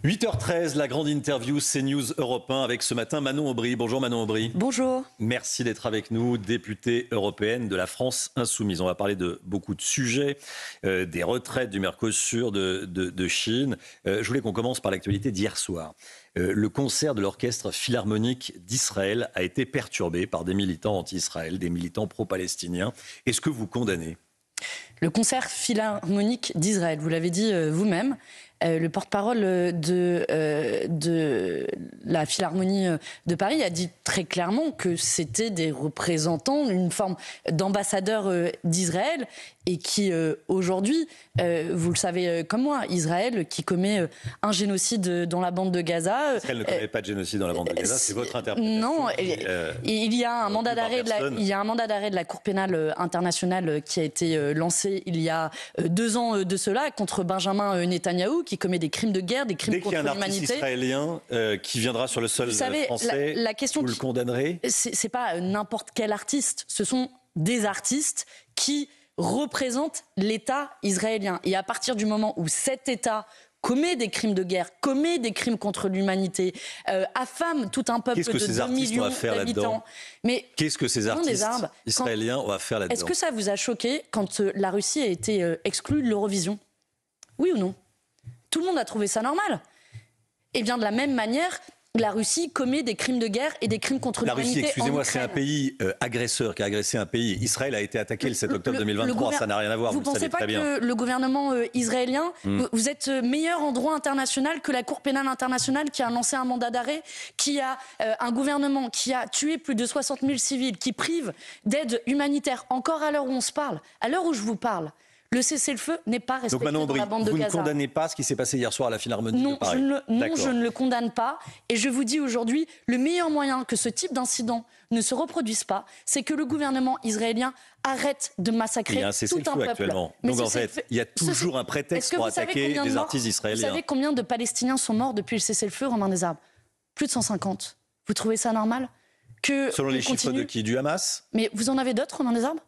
8h13, la grande interview CNews Europe 1 avec ce matin Manon Aubry. Bonjour Manon Aubry. Bonjour. Merci d'être avec nous, députée européenne de la France Insoumise. On va parler de beaucoup de sujets, des retraites du Mercosur, de Chine. Je voulais qu'on commence par l'actualité d'hier soir. Le concert de l'orchestre philharmonique d'Israël a été perturbé par des militants anti-Israël, des militants pro-palestiniens. Est-ce que vous condamnez ? Le concert philharmonique d'Israël, vous l'avez dit vous-même, le porte-parole de la Philharmonie de Paris a dit très clairement que c'était des représentants, une forme d'ambassadeurs d'Israël et qui aujourd'hui, vous le savez comme moi, Israël qui commet un génocide dans la bande de Gaza. Israël ne commet pas de génocide dans la bande de Gaza, c'est votre interprétation. Non, il y a un mandat d'arrêt de la Cour pénale internationale qui a été lancé il y a 2 ans de cela contre Benjamin Netanyahou qui commet des crimes de guerre, des crimes contre l'humanité. Dès qu'il y a un artiste israélien qui viendra sur le sol français, la question vous le condamnerez ? C'est pas n'importe quel artiste, ce sont des artistes qui représentent l'État israélien. Et à partir du moment où cet État commet des crimes de guerre, commet des crimes contre l'humanité, affame tout un peuple de 2 millions d'habitants. Mais qu'est-ce que ces artistes israéliens ont à faire là-dedans ? Est-ce que ça vous a choqué quand la Russie a été exclue de l'Eurovision ? Oui ou non ? Tout le monde a trouvé ça normal. Et bien de la même manière, la Russie commet des crimes de guerre et des crimes contre l'humanité. La Russie, excusez-moi, c'est un pays agresseur qui a agressé un pays. Israël a été attaqué le 7 octobre 2023, ça n'a rien à voir, vous le savez très bien. Vous ne pensez pas que le gouvernement israélien, vous êtes meilleur en droit international que la Cour pénale internationale qui a lancé un mandat d'arrêt, qui a un gouvernement qui a tué plus de 60 000 civils, qui prive d'aide humanitaire, encore à l'heure où on se parle, à l'heure où je vous parle. Le cessez-le-feu n'est pas respecté dans la bande de Gaza. Vous ne condamnez pas ce qui s'est passé hier soir à la Philharmonie de Paris ? Non, je ne le condamne pas. Et je vous dis aujourd'hui, le meilleur moyen que ce type d'incident ne se reproduise pas, c'est que le gouvernement israélien arrête de massacrer tout un peuple. Actuellement. Donc en fait, il y a toujours un prétexte pour attaquer des artistes israéliens. Vous savez combien de Palestiniens sont morts depuis le cessez-le-feu, Romain Desarbes ? Plus de 150. Vous trouvez ça normal que selon les chiffres de qui ? Du Hamas ? Mais vous en avez d'autres, Romain Desarbes ?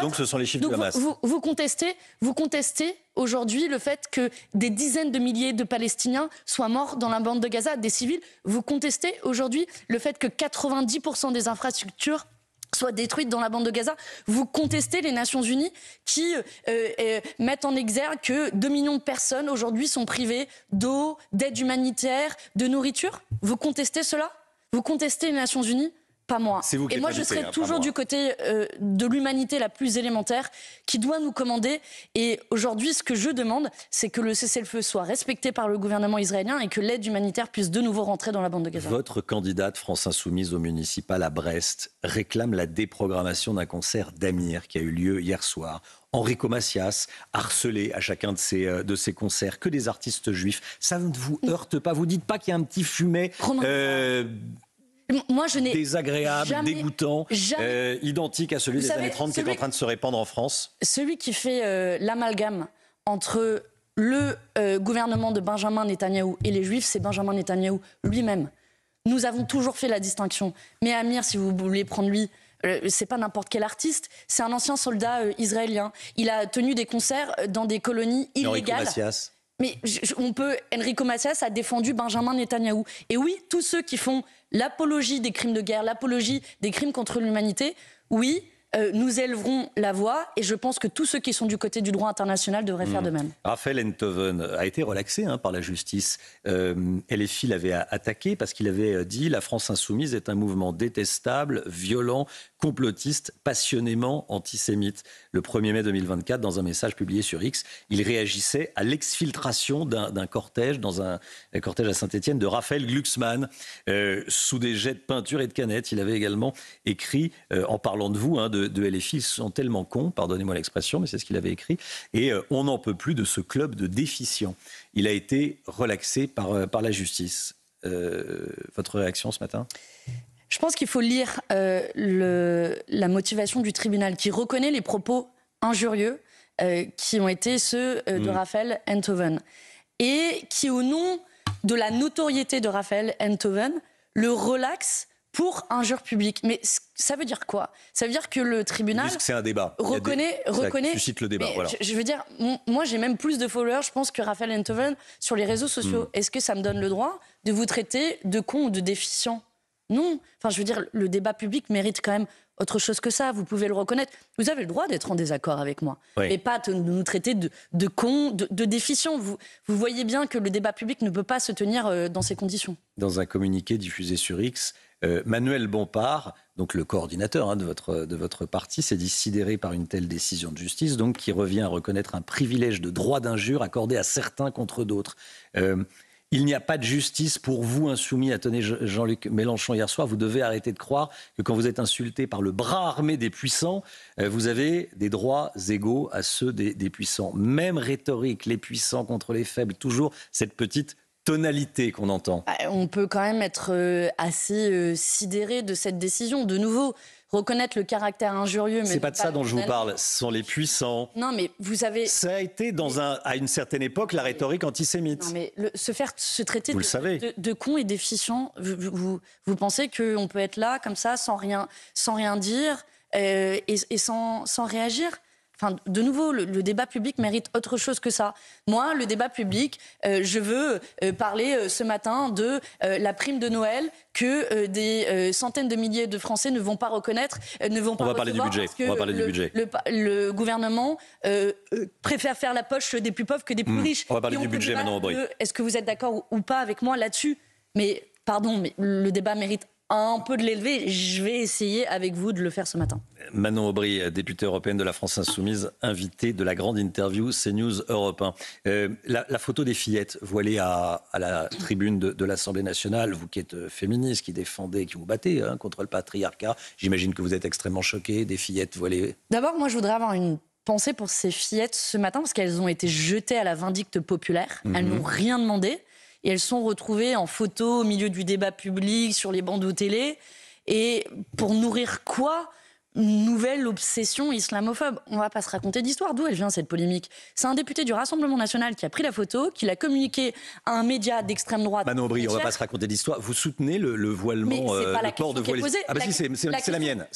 Donc ce sont les chiffres du Hamas. Vous contestez aujourd'hui le fait que des dizaines de milliers de Palestiniens soient morts dans la bande de Gaza, des civils. Vous contestez aujourd'hui le fait que 90% des infrastructures soient détruites dans la bande de Gaza. Vous contestez les Nations Unies qui mettent en exergue que 2 millions de personnes aujourd'hui sont privées d'eau, d'aide humanitaire, de nourriture. Vous contestez cela ? Vous contestez les Nations Unies ? Pas moi. Et moi, je serai toujours du côté de l'humanité la plus élémentaire qui doit nous commander. Et aujourd'hui, ce que je demande, c'est que le cessez-le-feu soit respecté par le gouvernement israélien et que l'aide humanitaire puisse de nouveau rentrer dans la bande de Gaza. Votre candidate France Insoumise au municipal à Brest réclame la déprogrammation d'un concert d'Amir qui a eu lieu hier soir. Enrico Macias, harcelé à chacun de ses concerts, que des artistes juifs. Ça ne vous heurte pas ? Vous dites pas qu'il y a un petit fumet moi, je n'ai désagréable, dégoûtant, identique à celui des années 30 qui est en train de se répandre en France. Celui qui fait l'amalgame entre le gouvernement de Benjamin Netanyahou et les Juifs, c'est Benjamin Netanyahou lui-même. Nous avons toujours fait la distinction. Mais Amir, si vous voulez prendre lui, c'est pas n'importe quel artiste, c'est un ancien soldat israélien. Il a tenu des concerts dans des colonies illégales. Mais Enrico Macias a défendu Benjamin Netanyahou. Et oui, tous ceux qui font l'apologie des crimes de guerre, l'apologie des crimes contre l'humanité, oui, nous élèverons la voix et je pense que tous ceux qui sont du côté du droit international devraient faire de même. Raphaël Enthoven a été relaxé par la justice. LFI l'avait attaqué parce qu'il avait dit « La France insoumise est un mouvement détestable, violent, complotiste, passionnément antisémite ». Le 1er mai 2024, dans un message publié sur X, il réagissait à l'exfiltration d'un cortège, dans un cortège à Saint-Étienne, de Raphaël Glucksmann, sous des jets de peinture et de canettes. Il avait également écrit, en parlant de vous, de LFI, ils sont tellement cons, pardonnez-moi l'expression, mais c'est ce qu'il avait écrit, et on n'en peut plus de ce club de déficients. Il a été relaxé par la justice. Votre réaction ce matin ? Je pense qu'il faut lire la motivation du tribunal qui reconnaît les propos injurieux qui ont été ceux de Raphaël Enthoven et qui, au nom de la notoriété de Raphaël Enthoven, le relaxe pour injure publique. Mais ça veut dire quoi? Ça veut dire que le tribunal que c'est un débat. reconnaît... Ça suscite le débat, voilà. Je veux dire, moi j'ai même plus de followers, je pense, que Raphaël Enthoven sur les réseaux sociaux. Est-ce que ça me donne le droit de vous traiter de con ou de déficient? Non. Enfin, je veux dire, le débat public mérite quand même autre chose que ça. Vous pouvez le reconnaître. Vous avez le droit d'être en désaccord avec moi. Oui. Mais pas de nous traiter de cons, de déficients. Vous voyez bien que le débat public ne peut pas se tenir dans ces conditions. Dans un communiqué diffusé sur X, Manuel Bompard, donc le coordinateur de votre parti, s'est dit sidéré par une telle décision de justice, donc qui revient à reconnaître un privilège de droit d'injure accordé à certains contre d'autres. Il n'y a pas de justice pour vous, insoumis, a tenu Jean-Luc Mélenchon hier soir. Vous devez arrêter de croire que quand vous êtes insulté par le bras armé des puissants, vous avez des droits égaux à ceux des puissants. Même rhétorique, les puissants contre les faibles, toujours cette petite tonalité qu'on entend. On peut quand même être assez sidéré de cette décision. De nouveau, reconnaître le caractère injurieux... C'est pas de ça dont je vous parle, ce sont les puissants. Non, mais vous avez... Ça a été, à une certaine époque, la rhétorique antisémite. Non, mais se traiter de con et déficient, vous pensez qu'on peut être là, comme ça, sans rien dire et sans réagir? Enfin, de nouveau, le débat public mérite autre chose que ça. Moi, le débat public, je veux parler ce matin de la prime de Noël que des centaines de milliers de Français ne vont pas reconnaître, ne vont pas On va parler du budget. On va parler du budget. Le gouvernement préfère faire la poche des plus pauvres que des plus riches. On va parler du budget, Manon Aubry. Est-ce que vous êtes d'accord ou pas avec moi là-dessus? Mais pardon, mais le débat mérite un peu de l'élever. Je vais essayer avec vous de le faire ce matin. Manon Aubry, députée européenne de la France Insoumise, invitée de la grande interview CNews Europe 1. La photo des fillettes voilées à la tribune de l'Assemblée nationale, vous qui êtes féministe, qui défendez, qui vous battez contre le patriarcat, j'imagine que vous êtes extrêmement choquée, des fillettes voilées. D'abord, moi je voudrais avoir une pensée pour ces fillettes ce matin, parce qu'elles ont été jetées à la vindicte populaire, elles n'ont rien demandé. Et elles sont retrouvées en photo au milieu du débat public, sur les bancs de télé. Et pour nourrir quoi? Une nouvelle obsession islamophobe. On ne va pas se raconter d'histoire. D'où elle vient cette polémique? C'est un député du Rassemblement national qui a pris la photo, qui l'a communiquée à un média d'extrême droite. Manon Aubry, on ne va pas se raconter d'histoire. Vous soutenez le voilement, le port de voile? Ah bah si, c'est la mienne.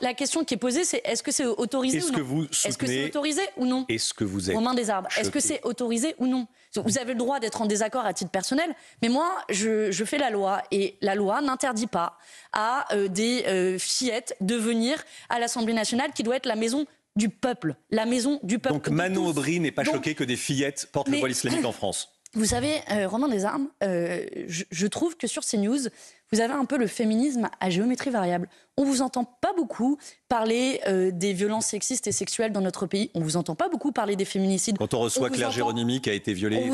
La question qui est posée, c'est est-ce que c'est autorisé ou non? Est-ce que c'est autorisé ou non? Est-ce que vous êtes Romain Desarbes, est-ce que c'est autorisé ou non? Vous avez le droit d'être en désaccord à titre personnel, mais moi, je fais la loi, et la loi n'interdit pas à des fillettes de venir à l'Assemblée nationale, qui doit être la maison du peuple. La maison du peuple. Donc Manon Aubry n'est pas choquée que des fillettes portent le voile islamique en France? Vous savez, Romain Desarbes, je trouve que sur CNews, vous avez un peu le féminisme à géométrie variable. On ne vous entend pas beaucoup parler des violences sexistes et sexuelles dans notre pays. On ne vous entend pas beaucoup parler des féminicides. Quand on reçoit Claire Géronimi qui a été violée,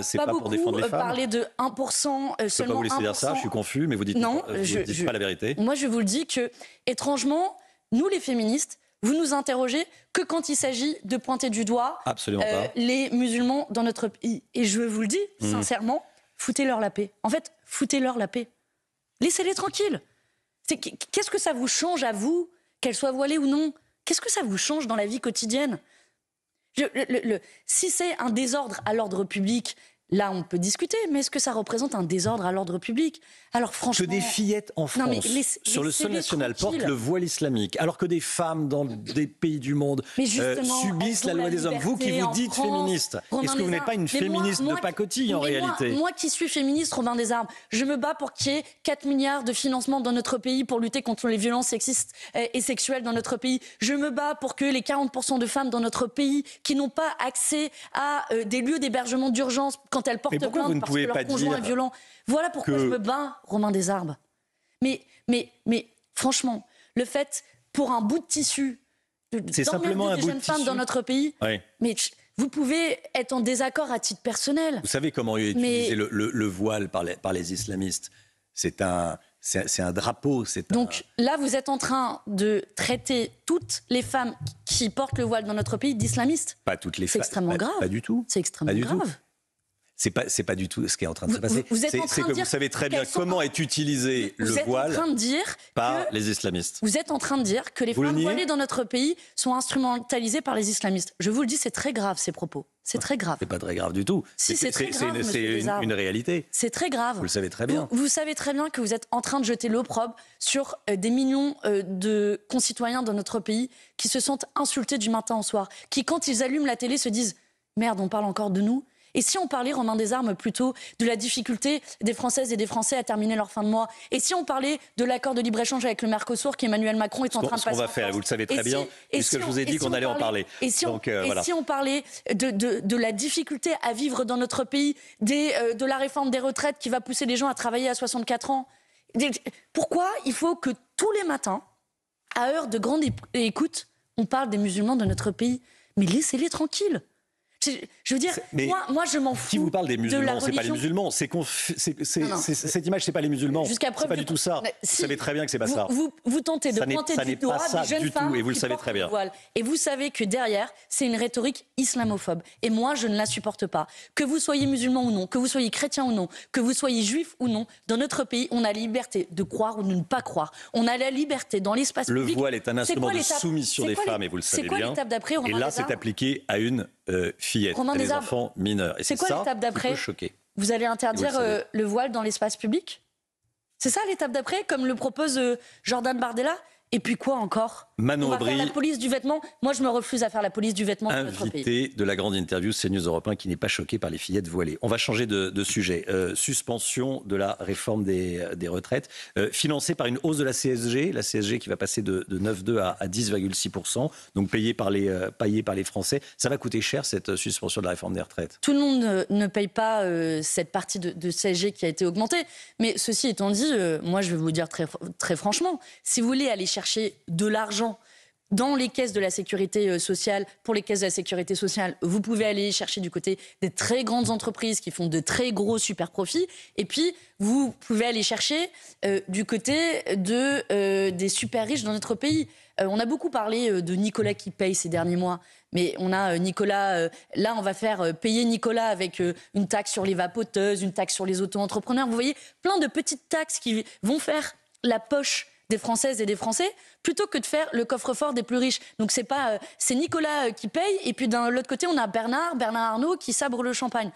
c'est pas pour défendre les femmes. Parler de 1%, seulement 1%. Je ne peux pas vous laisser dire ça, je suis confus, mais vous dites, dites pas la vérité. Moi, je vous le dis que, étrangement, nous les féministes, vous nous interrogez que quand il s'agit de pointer du doigt les musulmans dans notre pays. Et je vous le dis, sincèrement, foutez-leur la paix. En fait, foutez-leur la paix. Laissez-les tranquilles. Qu'est-ce que ça vous change à vous, qu'elles soient voilées ou non? Qu'est-ce que ça vous change dans la vie quotidienne? Si c'est un désordre à l'ordre public, là, on peut discuter, mais est-ce que ça représente un désordre à l'ordre public? Alors franchement... Que des fillettes en France, sur le sol national, portent le voile islamique, alors que des femmes dans des pays du monde subissent la loi des hommes. Vous qui vous dites féministe, est-ce que vous n'êtes pas une féministe de pacotille en réalité? Moi qui suis féministe, Romain Desarbes, je me bats pour qu'il y ait 4 milliards de financement dans notre pays pour lutter contre les violences sexistes et sexuelles dans notre pays. Je me bats pour que les 40% de femmes dans notre pays qui n'ont pas accès à des lieux d'hébergement d'urgence quand elles portent plainte parce que leur conjoint est violent. Voilà pourquoi je me bats, Romain Desarbes. Mais franchement, le fait, pour un bout de tissu, c'est simplement un bout de tissu. Femmes dans notre pays, mais vous pouvez être en désaccord à titre personnel. Vous savez comment est utilisé le voile par les islamistes? C'est un drapeau. Donc là, vous êtes en train de traiter toutes les femmes qui portent le voile dans notre pays d'islamistes? Pas toutes les femmes. C'est extrêmement grave. Pas du tout. C'est extrêmement grave. C'est pas du tout ce qui est en train de se passer. Vous êtes en train C'est de que dire vous savez très bien comment est utilisé le voile par les islamistes. Vous êtes en train de dire que les femmes voilées dans notre pays sont instrumentalisées par les islamistes. Je vous le dis, c'est très grave ces propos. C'est très grave. C'est pas très grave du tout. Si, c'est très grave, c'est une réalité. C'est très grave. Vous le savez très bien. Vous savez très bien que vous êtes en train de jeter l'opprobre sur des millions de concitoyens dans notre pays qui se sentent insultés du matin au soir, qui, quand ils allument la télé, se disent « Merde, on parle encore de nous ». Et si on parlait, Romain Desarmes, plutôt de la difficulté des Françaises et des Français à terminer leur fin de mois? Et si on parlait de l'accord de libre-écge avec le Mercosur qu'Emmanuel Macron est en train de passer? Ce qu'on va faire, vous le savez très bien, puisque je vous ai dit qu'on allait en parler. Et si on parlait de la difficulté à vivre dans notre pays, de la réforme des retraites qui va pousser les gens à travailler à 64 ans? Pourquoi il faut que tous les matins, à heure de grande écoute, on parle des musulmans de notre pays? Mais laissez-les tranquilles. Je veux dire, moi je m'en fous. Qui vous parle des musulmans? C'est pas les musulmans. Cette image, c'est pas les musulmans. C'est pas du tout ça. Vous savez très bien que c'est pas ça. Vous tentez de pointer du doigt des jeunes femmes et vous le qui savez portent très bien. le voile. Et vous savez que derrière, c'est une rhétorique islamophobe. Et moi, je ne la supporte pas. Que vous soyez musulman ou non, que vous soyez chrétien ou non, que vous soyez juif ou non, dans notre pays, on a la liberté de croire ou de ne pas croire. On a la liberté dans l'espace public. Le voile est un instrument de soumission des femmes, et vous le savez bien. C'est quoi l'étape d'après, Romain Et là, Desarmes? c'est appliqué à une fillette, à des enfants mineurs. Et c'est quoi l'étape d'après? Vous allez interdire le voile dans l'espace public? C'est ça l'étape d'après, comme le propose Jordan Bardella? Et puis quoi encore? Manon Aubry, la police du vêtement. Moi, je me refuse à faire la police du vêtement de notre pays. Invité de la grande interview CNews Europe 1 qui n'est pas choqué par les fillettes voilées. On va changer de sujet. Suspension de la réforme des retraites, financée par une hausse de la CSG qui va passer de 9,2 à 10,6%, donc payée par les Français. Ça va coûter cher, cette suspension de la réforme des retraites? Tout le monde ne paye pas cette partie de CSG qui a été augmentée. Mais ceci étant dit, moi, je vais vous dire très franchement, si vous voulez aller chercher de l'argent dans les caisses de la sécurité sociale, pour les caisses de la sécurité sociale, vous pouvez aller chercher du côté des très grandes entreprises qui font de très gros super profits. Et puis, vous pouvez aller chercher du côté des super riches dans notre pays. On a beaucoup parlé de Nicolas qui paye ces derniers mois. Mais on a Nicolas, là on va faire payer Nicolas avec une taxe sur les vapoteuses, une taxe sur les auto-entrepreneurs. Vous voyez, plein de petites taxes qui vont faire la poche des Françaises et des Français, plutôt que de faire le coffre-fort des plus riches. Donc c'est Nicolas qui paye, et puis d'un l'autre côté, on a Bernard Arnault qui sabre le champagne.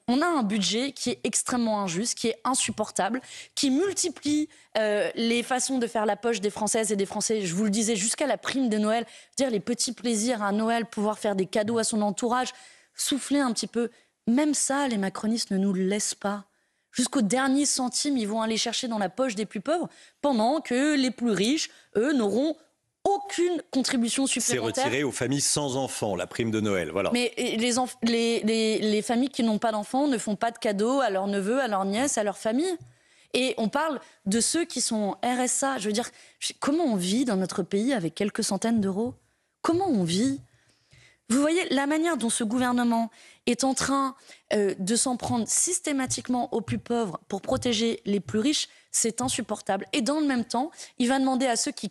On a un budget qui est extrêmement injuste, qui est insupportable, qui multiplie les façons de faire la poche des Françaises et des Français. Je vous le disais, jusqu'à la prime de Noël, dire les petits plaisirs à Noël, pouvoir faire des cadeaux à son entourage, souffler un petit peu. Même ça, les macronistes ne nous le laissent pas. Jusqu'au dernier centime, ils vont aller chercher dans la poche des plus pauvres, pendant que les plus riches, eux, n'auront aucune contribution supplémentaire. C'est retiré aux familles sans enfants, la prime de Noël, voilà. Mais les familles qui n'ont pas d'enfants ne font pas de cadeaux à leurs neveux, à leurs nièces, à leur famille. Et on parle de ceux qui sont RSA. Je veux dire, comment on vit dans notre pays avec quelques centaines d'euros? Comment on vit? Vous voyez la manière dont ce gouvernement est en train de s'en prendre systématiquement aux plus pauvres pour protéger les plus riches, c'est insupportable. Et dans le même temps, il va demander à ceux qui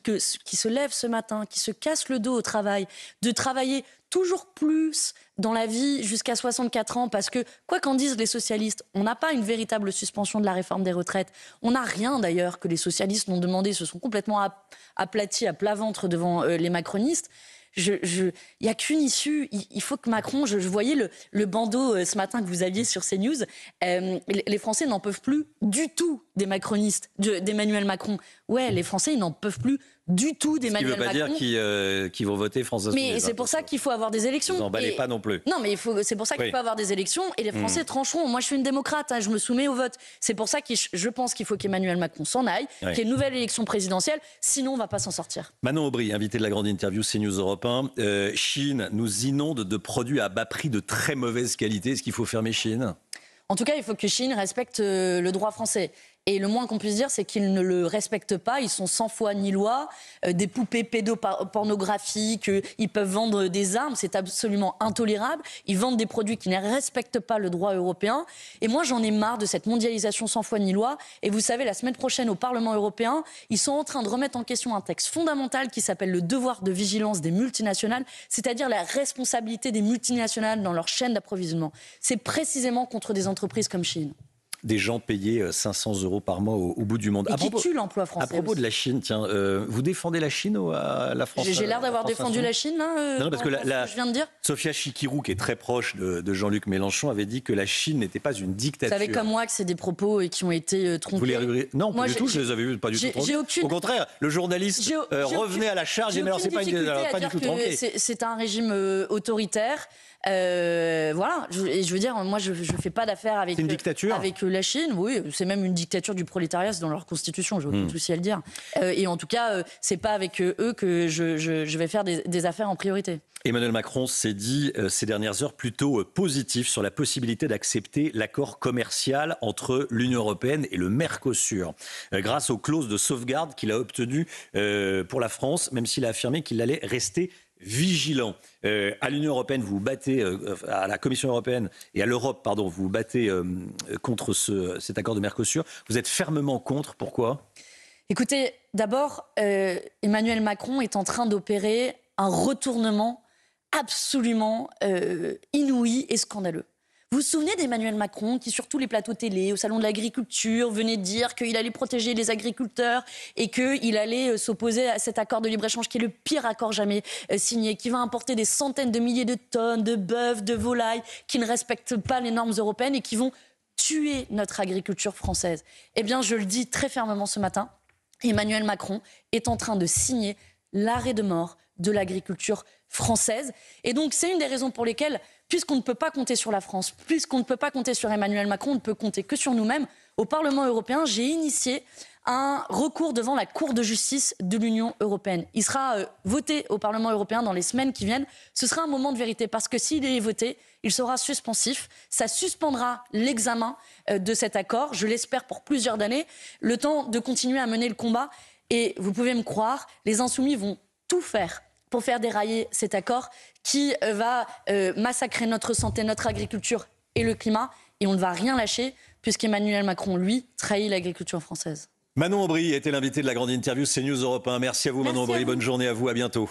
se lèvent ce matin, qui se cassent le dos au travail, de travailler toujours plus dans la vie jusqu'à 64 ans, parce que, quoi qu'en disent les socialistes, on n'a pas une véritable suspension de la réforme des retraites. On n'a rien d'ailleurs que les socialistes n'ont demandé, se sont complètement aplatis à plat ventre devant les macronistes. Il n'y a qu'une issue. Il faut que Macron... Je voyais le bandeau ce matin que vous aviez sur CNews. Les Français n'en peuvent plus du tout des macronistes, d'Emmanuel Macron. Ouais, les Français, ils n'en peuvent plus du tout d'Emmanuel Macron. Ce qui ne veut pas dire qu'ils vont voter France Insoumise. Mais c'est pour ça qu'il faut avoir des élections. Vous n'emballez pas non plus. Non, mais c'est pour ça qu'il faut avoir des élections et les Français trancheront. Moi, je suis une démocrate, je me soumets au vote. C'est pour ça que je pense qu'il faut qu'Emmanuel Macron s'en aille, qu'il y ait une nouvelle élection présidentielle. Sinon, on ne va pas s'en sortir. Manon Aubry, invitée de la grande interview CNews Europe 1. Chine nous inonde de produits à bas prix de très mauvaise qualité. Est-ce qu'il faut fermer Chine ? En tout cas, il faut que Chine respecte le droit français. Et le moins qu'on puisse dire, c'est qu'ils ne le respectent pas. Ils sont sans foi ni loi, des poupées pédopornographiques, ils peuvent vendre des armes, c'est absolument intolérable. Ils vendent des produits qui ne respectent pas le droit européen. Et moi, j'en ai marre de cette mondialisation sans foi ni loi. Et vous savez, la semaine prochaine, au Parlement européen, ils sont en train de remettre en question un texte fondamental qui s'appelle le devoir de vigilance des multinationales, c'est-à-dire la responsabilité des multinationales dans leur chaîne d'approvisionnement. C'est précisément contre des entreprises comme Chine. Des gens payés 500 € par mois au bout du monde. Et qui tuent l'emploi français. À propos de la Chine, tiens, vous défendez la Chine ou la France? J'ai l'air d'avoir défendu la Chine, là, non, parce que je viens de dire. Sophia Chikirou, qui est très proche de Jean-Luc Mélenchon, avait dit que la Chine n'était pas une dictature. Vous savez comme moi que c'est des propos qui ont été trompés. Vous les... Non, pas du tout, je les avais pas du tout trompés. Au contraire, le journaliste revenait à la charge et mais alors c'est pas du tout tronqué. C'est un régime autoritaire. Voilà, je veux dire, moi je fais pas d'affaires avec, une dictature. Avec la Chine, oui, c'est même une dictature du prolétariat, c'est dans leur constitution, j'ai aucun souci à le dire. Et en tout cas, c'est pas avec eux que je vais faire des affaires en priorité. Emmanuel Macron s'est dit ces dernières heures plutôt positif sur la possibilité d'accepter l'accord commercial entre l'Union européenne et le Mercosur, grâce aux clauses de sauvegarde qu'il a obtenues pour la France, même s'il a affirmé qu'il allait rester vigilant. À l'Union européenne, vous vous battez, à la Commission européenne et à l'Europe, pardon, vous vous battez contre cet accord de Mercosur. Vous êtes fermement contre. Pourquoi ? Écoutez, d'abord, Emmanuel Macron est en train d'opérer un retournement absolument inouï et scandaleux. Vous vous souvenez d'Emmanuel Macron qui, sur tous les plateaux télé, au Salon de l'Agriculture, venait dire qu'il allait protéger les agriculteurs et qu'il allait s'opposer à cet accord de libre-échange qui est le pire accord jamais signé, qui va importer des centaines de milliers de tonnes de bœuf, de volailles, qui ne respectent pas les normes européennes et qui vont tuer notre agriculture française. Eh bien, je le dis très fermement ce matin, Emmanuel Macron est en train de signer l'arrêt de mort de l'agriculture française. Et donc, c'est une des raisons pour lesquelles, puisqu'on ne peut pas compter sur la France, puisqu'on ne peut pas compter sur Emmanuel Macron, on ne peut compter que sur nous-mêmes, au Parlement européen, j'ai initié un recours devant la Cour de justice de l'Union européenne. Il sera voté au Parlement européen dans les semaines qui viennent. Ce sera un moment de vérité, parce que s'il est voté, il sera suspensif. Ça suspendra l'examen de cet accord, je l'espère pour plusieurs années, le temps de continuer à mener le combat. Et vous pouvez me croire, les Insoumis vont tout faire pour faire dérailler cet accord qui va massacrer notre santé, notre agriculture et le climat. Et on ne va rien lâcher puisqu'Emmanuel Macron, lui, trahit l'agriculture française. Manon Aubry était l'invité de la grande interview CNews Europe 1. Merci à vous, Manon Aubry. Bonne journée à vous, à bientôt.